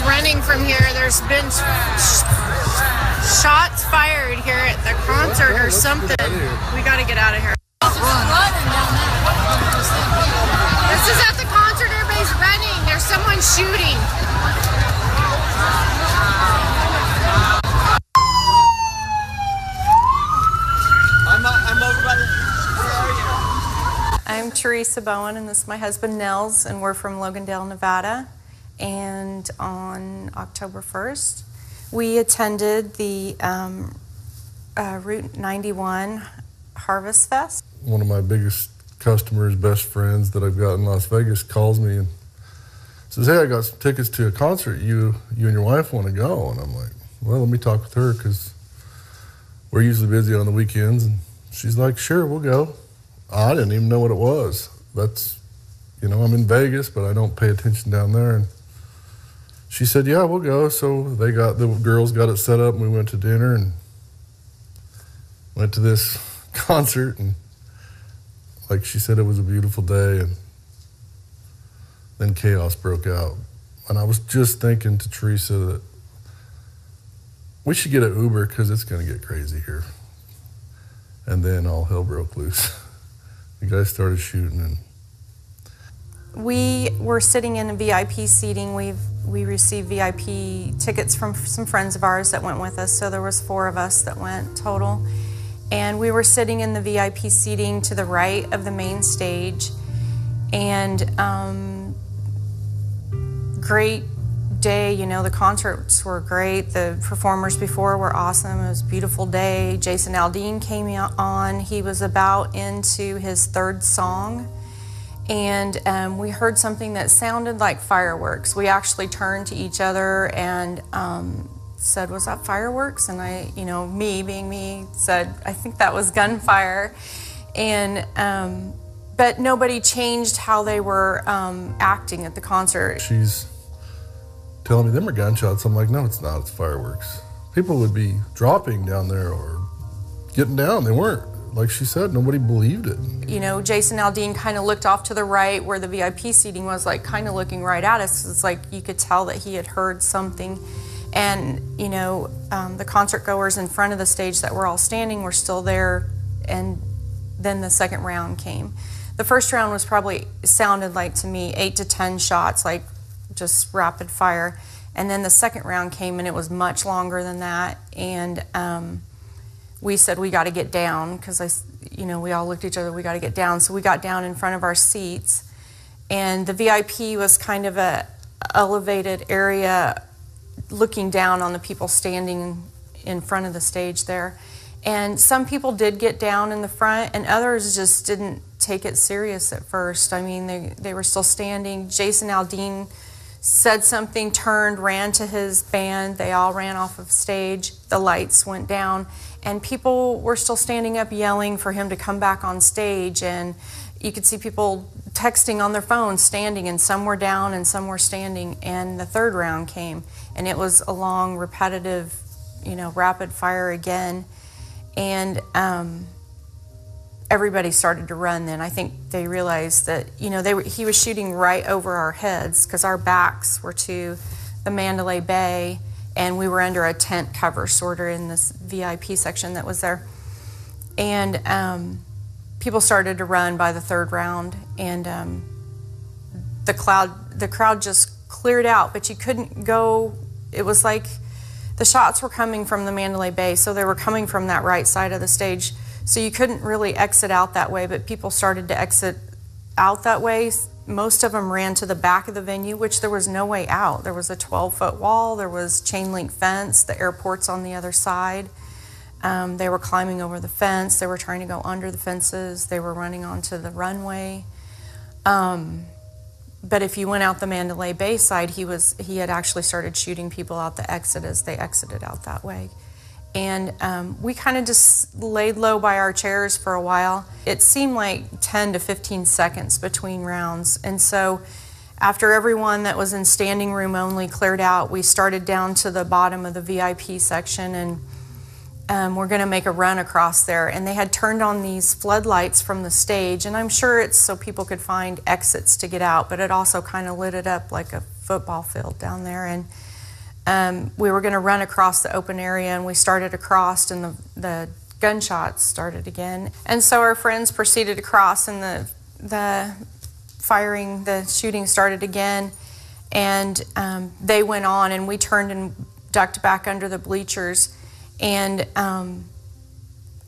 running from here. There's been shots fired here at the concert or something. We got to get out of here. This is at the concert. Everybody's running. There's someone shooting. I'm over by the... Where are you? I'm Teresa Bowen, and this is my husband Nels, and we're from Logandale, Nevada. And on October 1st, we attended the Route 91 Harvest Fest. One of my biggest customers, best friends that I've got in Las Vegas calls me and says, hey, I got some tickets to a concert. You and your wife want to go? And I'm like, well, let me talk with her because we're usually busy on the weekends. And she's like, sure, we'll go. I didn't even know what it was. That's, I'm in Vegas, but I don't pay attention down there. And she said, yeah, we'll go. So the girls got it set up, and we went to dinner and went to this concert. And like she said, it was a beautiful day. And then chaos broke out. And I was just thinking to Teresa that we should get an Uber because it's going to get crazy here. And then all hell broke loose. The guys started shooting, and we were sitting in a VIP seating. We received VIP tickets from some friends of ours that went with us, so there was 4 of us that went total. And we were sitting in the VIP seating to the right of the main stage, and great day. The concerts were great. The performers before were awesome. It was a beautiful day. Jason Aldean came on. He was about into his 3rd song, and we heard something that sounded like fireworks. We actually turned to each other and said, was that fireworks? And I, me being me, said, I think that was gunfire. And but nobody changed how they were acting at the concert. She's telling me them are gunshots. I'm like, no, it's not. It's fireworks. People would be dropping down there or getting down. They weren't. Like she said, nobody believed it. Jason Aldean kind of looked off to the right where the VIP seating was, like kind of looking right at us. It's like you could tell that he had heard something. And, the concert goers in front of the stage that were all standing were still there. And then the second round came. The first round was sounded like to me 8 to 10 shots, like just rapid fire. And then the second round came, and it was much longer than that. And we said, we got to get down, because we all looked at each other, we got to get down. So we got down in front of our seats, and the VIP was kind of a elevated area looking down on the people standing in front of the stage there. And some people did get down in the front, and others just didn't take it serious at first. I mean, they were still standing. Jason Aldean said something, turned, ran to his band. They all ran off of stage. The lights went down, and people were still standing up yelling for him to come back on stage. And you could see people texting on their phones, standing, and some were down and some were standing. And the third round came, and it was a long, repetitive, rapid fire again. And everybody started to run then. I think they realized that, he was shooting right over our heads, because our backs were to the Mandalay Bay, and we were under a tent cover, sort of in this VIP section that was there. And people started to run by the third round, and the crowd just cleared out, but you couldn't go. It was like the shots were coming from the Mandalay Bay, so they were coming from that right side of the stage. So you couldn't really exit out that way, but people started to exit out that way. Most of them ran to the back of the venue, which there was no way out. There was a 12-foot wall, there was chain link fence, the airport's on the other side. They were climbing over the fence, they were trying to go under the fences, they were running onto the runway. But if you went out the Mandalay Bay side, he had actually started shooting people out the exit as they exited out that way. And we kind of just laid low by our chairs for a while. It seemed like 10 to 15 seconds between rounds. And so after everyone that was in standing room only cleared out, we started down to the bottom of the VIP section, and we're going to make a run across there. And they had turned on these floodlights from the stage, and I'm sure it's so people could find exits to get out, but it also kind of lit it up like a football field down there. And we were going to run across the open area, and we started across, and the gunshots started again. And so our friends proceeded across, and the firing, the shooting started again, and they went on, and we turned and ducked back under the bleachers. And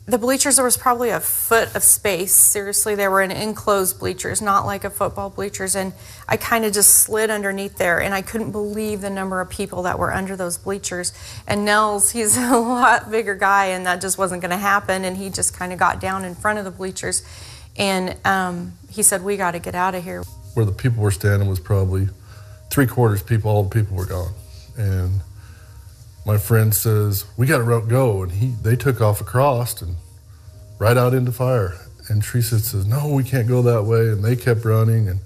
the bleachers, there was probably a foot of space. Seriously, they were in enclosed bleachers, not like a football bleachers. And I kind of just slid underneath there, and I couldn't believe the number of people that were under those bleachers. And Nels, he's a lot bigger guy, and that just wasn't going to happen. And he just kind of got down in front of the bleachers, and he said, "We got to get out of here." Where the people were standing was probably 3/4 people. All the people were gone, and my friend says, "We got to go," and they took off across and right out into fire. And Teresa says, "No, we can't go that way," and they kept running, and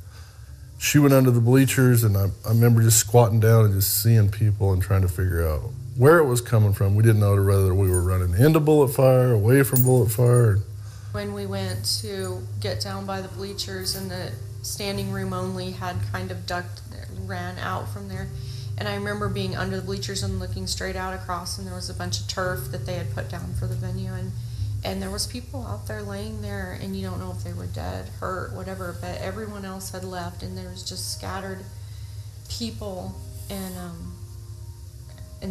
she went under the bleachers, and I remember just squatting down and just seeing people and trying to figure out where it was coming from. We didn't know whether we were running into bullet fire, away from bullet fire. When we went to get down by the bleachers, and the standing room only had kind of ran out from there. And I remember being under the bleachers and looking straight out across, and there was a bunch of turf that they had put down for the venue, and there was people out there laying there, and you don't know if they were dead, hurt, whatever, but everyone else had left, and there was just scattered people, and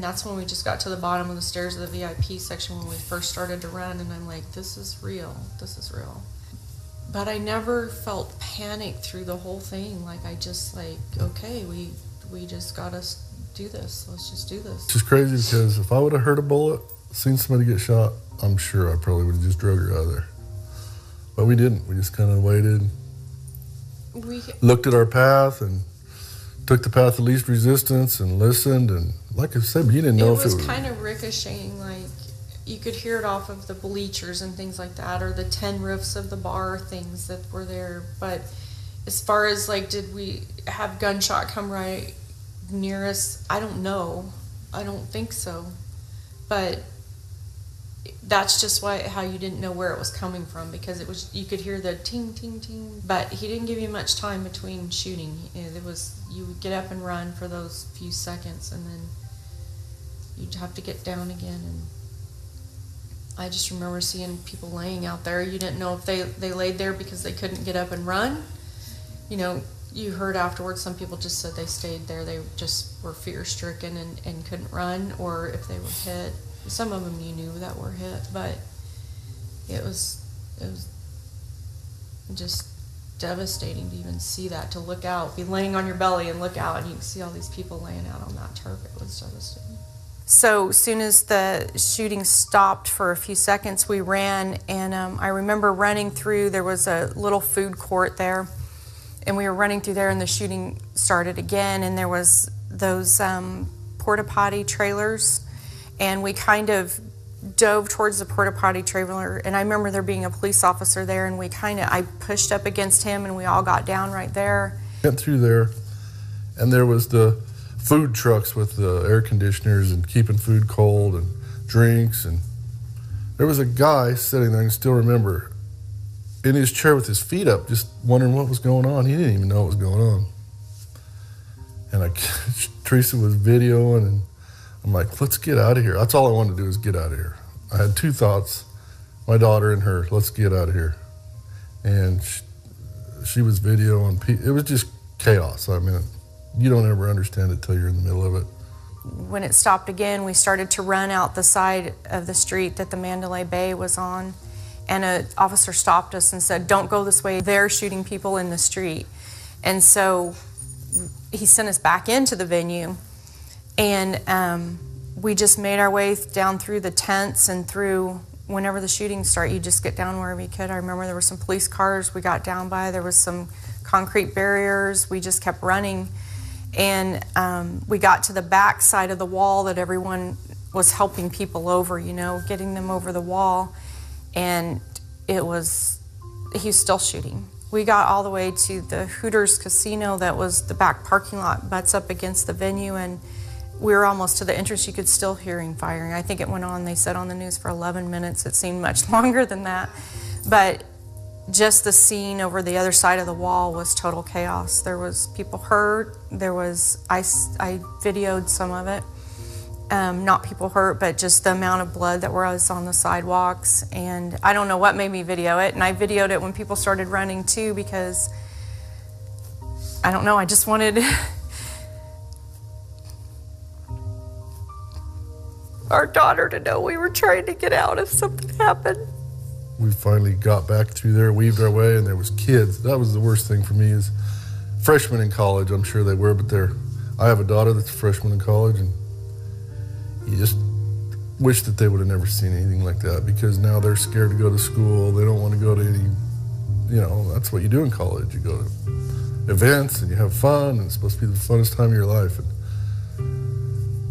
that's when we just got to the bottom of the stairs of the VIP section when we first started to run, and I'm like, this is real. But I never felt panic through the whole thing. Like, I just okay, we just gotta do this. Let's just do this. It's just crazy because if I would have heard a bullet, seen somebody get shot, I'm sure I probably would have just drug her out of there. But we didn't. We just kind of waited, looked at our path, and took the path of least resistance and listened. And like I said, you didn't know if it was kind of ricocheting. Like, you could hear it off of the bleachers and things like that, or the tin roofs of the bar things that were there. But as far as did we have gunshot come right near us? I don't know. I don't think so. But that's just how you didn't know where it was coming from, because you could hear the ting, ting, ting. But he didn't give you much time between shooting. You would get up and run for those few seconds, and then you'd have to get down again. And I just remember seeing people laying out there. You didn't know if they laid there because they couldn't get up and run. You heard afterwards some people just said they stayed there. They just were fear-stricken and couldn't run, or if they were hit. Some of them you knew that were hit, but it was just devastating to even see that, to look out, be laying on your belly and look out, and you can see all these people laying out on that turf. It was devastating. So as soon as the shooting stopped for a few seconds, we ran, and I remember running through. There was a little food court there, and we were running through there, and the shooting started again, and there was those porta potty trailers, and we kind of dove towards the porta potty trailer, and I remember there being a police officer there, and I pushed up against him, and we all got down right there. Went through there, and there was the food trucks with the air conditioners and keeping food cold and drinks, and there was a guy sitting there, I can still remember, in his chair with his feet up, just wondering what was going on. He didn't even know what was going on. And Teresa was videoing, and I'm like, let's get out of here. That's all I wanted to do is get out of here. I had two thoughts, my daughter and her, let's get out of here. And she was videoing. It was just chaos. I mean, you don't ever understand it till you're in the middle of it. When it stopped again, we started to run out the side of the street that the Mandalay Bay was on. And an officer stopped us and said, "Don't go this way. They're shooting people in the street." And so he sent us back into the venue. And we just made our way down through the tents and through, whenever the shooting started, you just get down wherever you could. I remember there were some police cars we got down by. There was some concrete barriers. We just kept running. And we got to the back side of the wall that everyone was helping people over, getting them over the wall. And he was still shooting. We got all the way to the Hooters Casino that was the back parking lot, butts up against the venue, and we were almost to the entrance. You could still hear him firing. I think it went on, they said on the news, for 11 minutes. It seemed much longer than that. But just the scene over the other side of the wall was total chaos. There was people hurt. I videoed some of it. not people hurt, but just the amount of blood that was on the sidewalks. And I don't know what made me video it, and I videoed it when people started running too, because I don't know, I just wanted our daughter to know we were trying to get out if something happened. We finally got back through there, weaved our way, and there was kids. That was the worst thing for me, is freshmen in college. I'm sure they were, but I have a daughter that's a freshman in college, and you just wish that they would have never seen anything like that, because now they're scared to go to school. They don't want to go to any, that's what you do in college. You go to events and you have fun, and it's supposed to be the funnest time of your life. And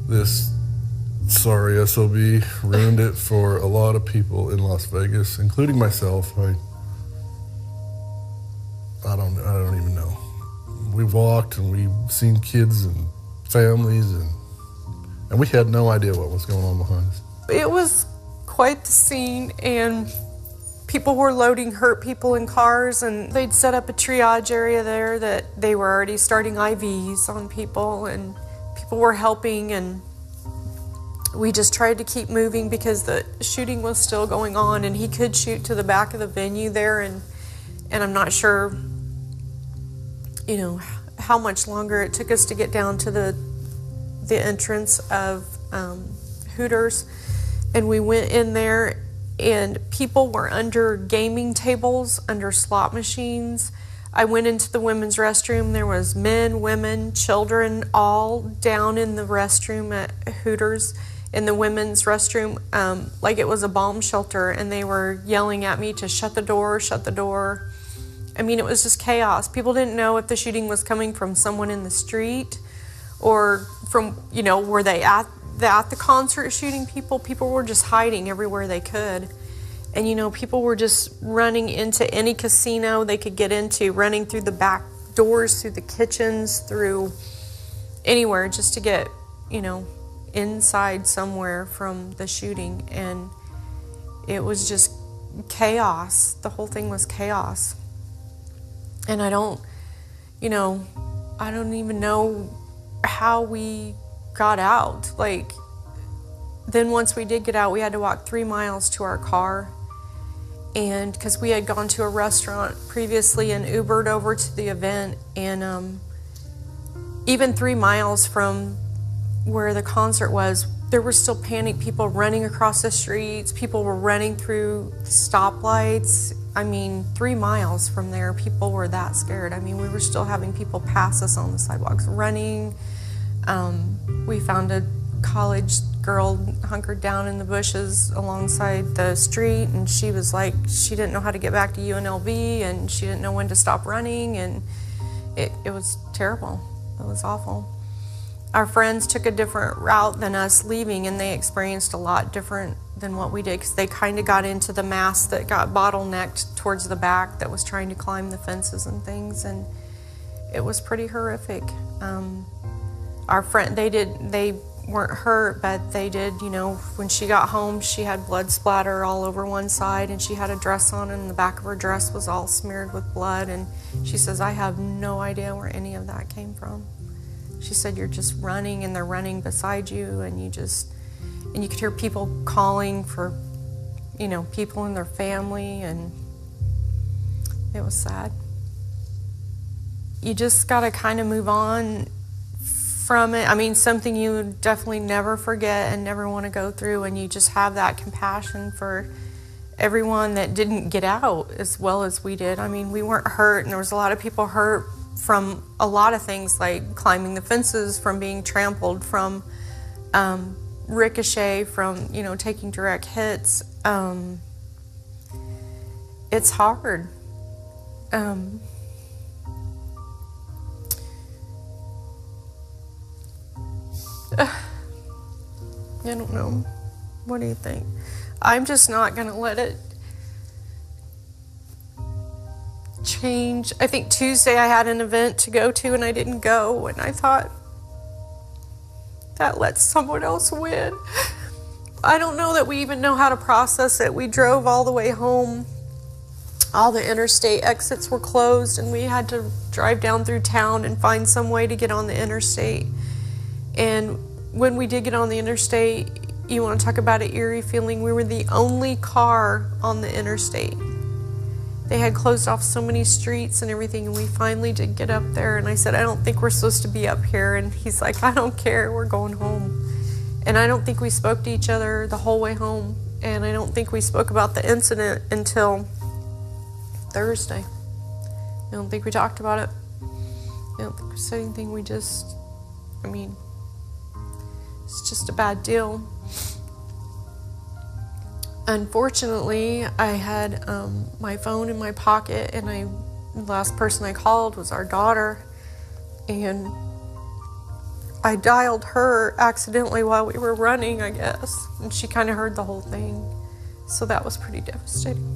this sorry SOB ruined it for a lot of people in Las Vegas, including myself. I don't even know. We walked and we've seen kids and families, and we had no idea what was going on behind us. It was quite the scene, and people were loading hurt people in cars, and they'd set up a triage area there that they were already starting IVs on people, and people were helping, and we just tried to keep moving because the shooting was still going on, and he could shoot to the back of the venue there, and I'm not sure, how much longer it took us to get down to the entrance of Hooters. And we went in there, and people were under gaming tables, under slot machines. I went into the women's restroom. There was men, women, children, all down in the restroom at Hooters, in the women's restroom, like it was a bomb shelter, and they were yelling at me to shut the door, shut the door. I mean, it was just chaos. People didn't know if the shooting was coming from someone in the street or from, were they at the concert shooting people. People were just hiding everywhere they could. And, people were just running into any casino they could get into, running through the back doors, through the kitchens, through anywhere just to get, inside somewhere from the shooting. And it was just chaos. The whole thing was chaos. And I don't even know how we got out. Like, then once we did get out, we had to walk 3 miles to our car. And because we had gone to a restaurant previously and Ubered over to the event, and even 3 miles from where the concert was, there were still panicked people running across the streets. People were running through stoplights. 3 miles from there, people were that scared. We were still having people pass us on the sidewalks, running. We found a college girl hunkered down in the bushes alongside the street, and she was like, she didn't know how to get back to UNLV, and she didn't know when to stop running, and it was terrible. It was awful. Our friends took a different route than us leaving, and they experienced a lot different than what we did, because they kind of got into the mass that got bottlenecked towards the back that was trying to climb the fences and things, and it was pretty horrific. Our friend, they weren't hurt, but they did, when she got home, she had blood splatter all over one side, and she had a dress on, and the back of her dress was all smeared with blood, and she says, I have no idea where any of that came from. She said, you're just running, and they're running beside you, and you could hear people calling for, people in their family, and it was sad. You just gotta kind of move on from it. Something you would definitely never forget and never want to go through, and you just have that compassion for everyone that didn't get out as well as we did. We weren't hurt, and there was a lot of people hurt from a lot of things, like climbing the fences, from being trampled, from ricochet, from taking direct hits. It's hard. I don't know. What do you think? I'm just not gonna let it change. I think Tuesday I had an event to go to and I didn't go, and I thought, that lets someone else win. I don't know that we even know how to process it. We drove all the way home. All the interstate exits were closed, and we had to drive down through town and find some way to get on the interstate. And when we did get on the interstate, you want to talk about an eerie feeling. We were the only car on the interstate. They had closed off so many streets and everything, and we finally did get up there. And I said, I don't think we're supposed to be up here. And he's like, I don't care, we're going home. And I don't think we spoke to each other the whole way home. And I don't think we spoke about the incident until Thursday. I don't think we talked about it. I don't think we said anything. We just, I mean, it's just a bad deal. Unfortunately, I had my phone in my pocket, and the last person I called was our daughter, and I dialed her accidentally while we were running, I guess, and she kind of heard the whole thing, so that was pretty devastating.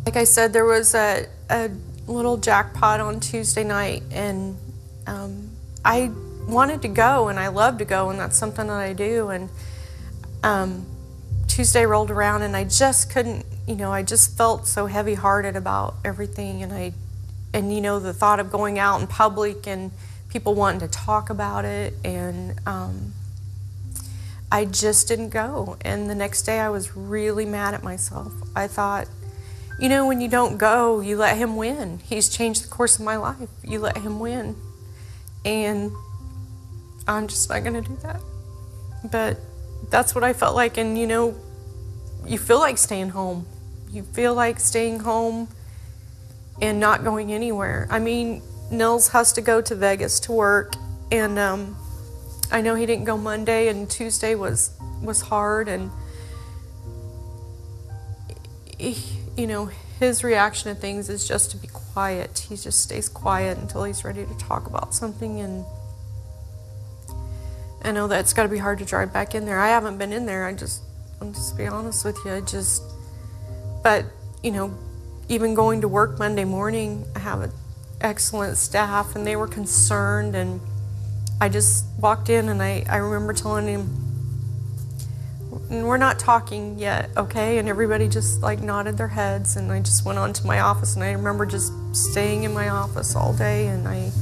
Like I said, there was a little jackpot on Tuesday night, and I wanted to go, and I love to go, and that's something that I do, and Tuesday rolled around, and I just couldn't, I just felt so heavy-hearted about everything, and the thought of going out in public and people wanting to talk about it, and I just didn't go. And the next day I was really mad at myself. I thought, when you don't go, you let him win. He's changed the course of my life. You let him win. And I'm just not gonna do that. But that's what I felt like, and you feel like staying home. You feel like staying home and not going anywhere. I mean, Nels has to go to Vegas to work, and I know he didn't go Monday, and Tuesday was hard, and his reaction to things is just to be quiet. He just stays quiet until he's ready to talk about something, and I know that it's got to be hard to drive back in there. I haven't been in there. I'm just be honest with you. But even going to work Monday morning, I have an excellent staff, and they were concerned, and I just walked in, and I remember telling him, we're not talking yet, okay? And everybody just nodded their heads, and I just went on to my office, and I remember just staying in my office all day, and I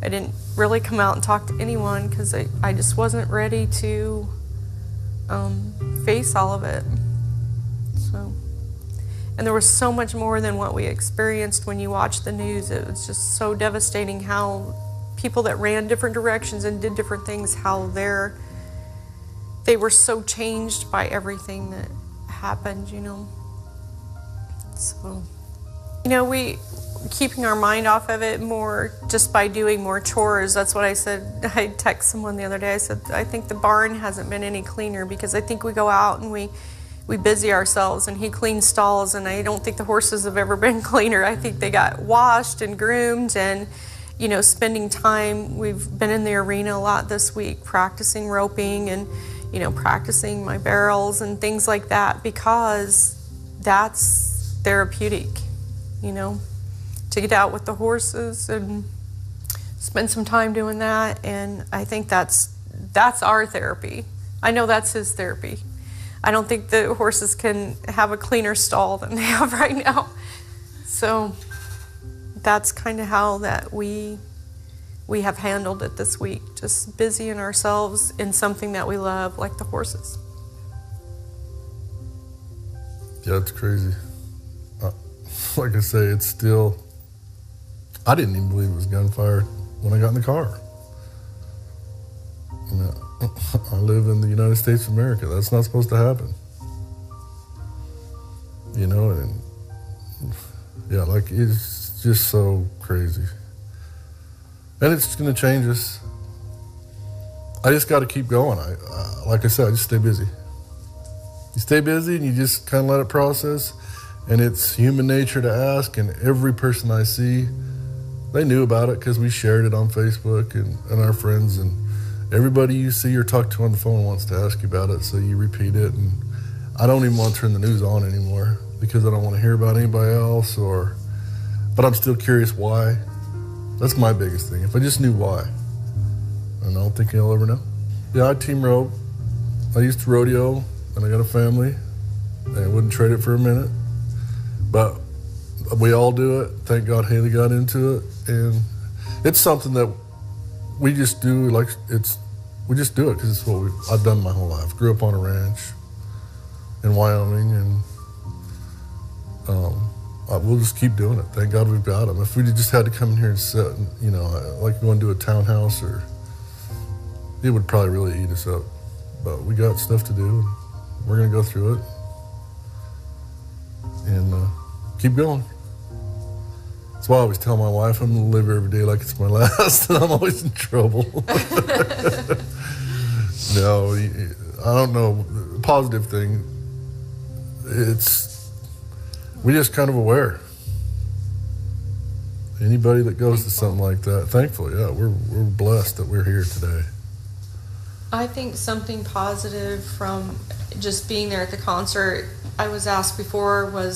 didn't really come out and talk to anyone because I just wasn't ready to face all of it. And there was so much more than what we experienced when you watch the news. It was just so devastating how people that ran different directions and did different things, how they were so changed by everything that happened, So, we keeping our mind off of it more just by doing more chores. That's what I said. I texted someone the other day. I said, I think the barn hasn't been any cleaner because I think we go out and we busy ourselves, and he cleans stalls, and I don't think the horses have ever been cleaner. I think they got washed and groomed, and spending time. We've been in the arena a lot this week practicing roping and practicing my barrels and things like that, because that's therapeutic, to get out with the horses and spend some time doing that. And I think that's our therapy. I know that's his therapy. I don't think the horses can have a cleaner stall than they have right now. So that's kind of how that we have handled it this week, just busying ourselves in something that we love, like the horses. Yeah, it's crazy. Like I say, it's still, I didn't even believe it was gunfire when I got in the car. I live in the United States of America. That's not supposed to happen. And yeah, it's just so crazy. And it's going to change us. I just got to keep going. Like I said, I just stay busy. You stay busy and you just kind of let it process. And it's human nature to ask. And every person I see, they knew about it because we shared it on Facebook and our friends. And everybody you see or talk to on the phone wants to ask you about it. So you repeat it. And I don't even want to turn the news on anymore because I don't want to hear about anybody else. But I'm still curious why. That's my biggest thing. If I just knew why. And I don't think I'll ever know. Yeah, I team rope. I used to rodeo, and I got a family. And I wouldn't trade it for a minute. But we all do it. Thank God Haley got into it. And it's something that we just do. Like, it's we just do it because it's what I've done my whole life. Grew up on a ranch in Wyoming, and we'll just keep doing it. Thank God we've got them. If we just had to come in here and sit, and, you know, like going to a townhouse, or it would probably really eat us up. But we got stuff to do, and we're going to go through it and keep going. That's why I always tell my wife I'm going to live every day like it's my last, and I'm always in trouble. No, I don't know. Positive thing, we just kind of aware. Anybody that goes to something like that, thankfully, yeah, we're blessed that we're here today. I think something positive from just being there at the concert, I was asked before, were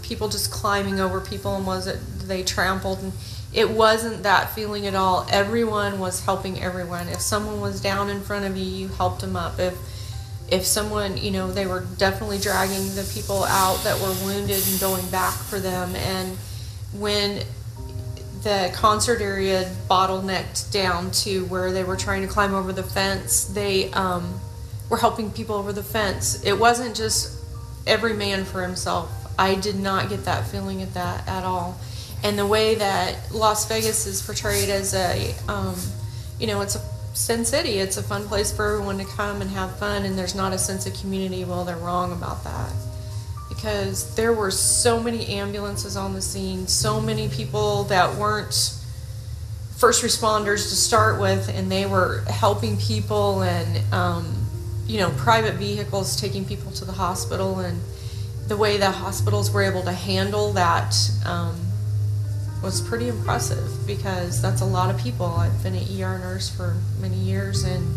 people just climbing over people, and was it they trampled? And it wasn't that feeling at all. Everyone was helping everyone. If someone was down in front of you, you helped them up. If someone, you know, they were definitely dragging the people out that were wounded and going back for them. And when the concert area bottlenecked down to where they were trying to climb over the fence, they were helping people over the fence. It wasn't just every man for himself. I did not get that feeling at all. And the way that Las Vegas is portrayed as a, you know, it's a Sin City. It's a fun place for everyone to come and have fun, and there's not a sense of community. Well, they're wrong about that, because there were so many ambulances on the scene, so many people that weren't first responders to start with, and they were helping people, and you know, private vehicles taking people to the hospital, and the way the hospitals were able to handle that was pretty impressive, because that's a lot of people. I've been an ER nurse for many years, and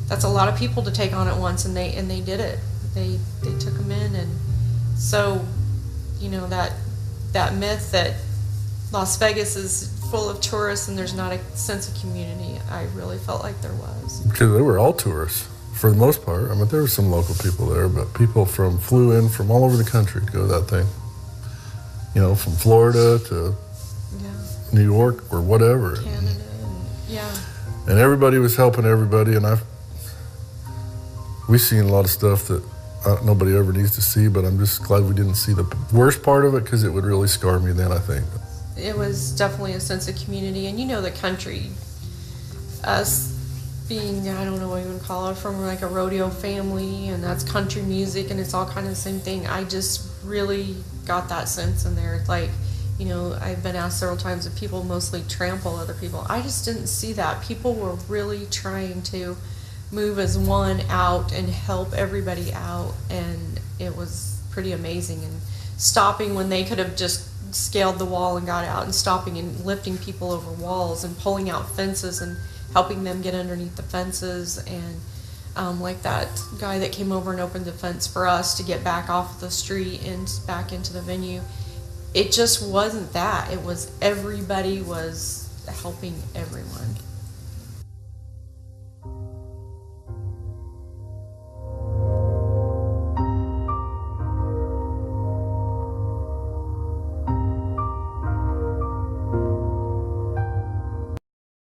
that's a lot of people to take on at once, and they did it. They took them in. And so, you know, that myth that Las Vegas is full of tourists and there's not a sense of community, I really felt like there was. Because they were all tourists for the most part. I mean, there were some local people there, but people flew in from all over the country to go to that thing. You know, from Florida to New York or whatever. Canada, yeah. And everybody was helping everybody, and we've seen a lot of stuff that nobody ever needs to see, but I'm just glad we didn't see the worst part of it, because it would really scar me then, I think. It was definitely a sense of community, and you know, the country, us being, I don't know what you would call it, from like a rodeo family, and that's country music, and it's all kind of the same thing. I just really got that sense in there. Like, you know, I've been asked several times if people mostly trample other people. I just didn't see that. People were really trying to move as one out and help everybody out, and it was pretty amazing. And stopping when they could have just scaled the wall and got out, and stopping and lifting people over walls and pulling out fences and helping them get underneath the fences. And like that guy that came over and opened the fence for us to get back off the street and back into the venue. It just wasn't that. It was everybody was helping everyone.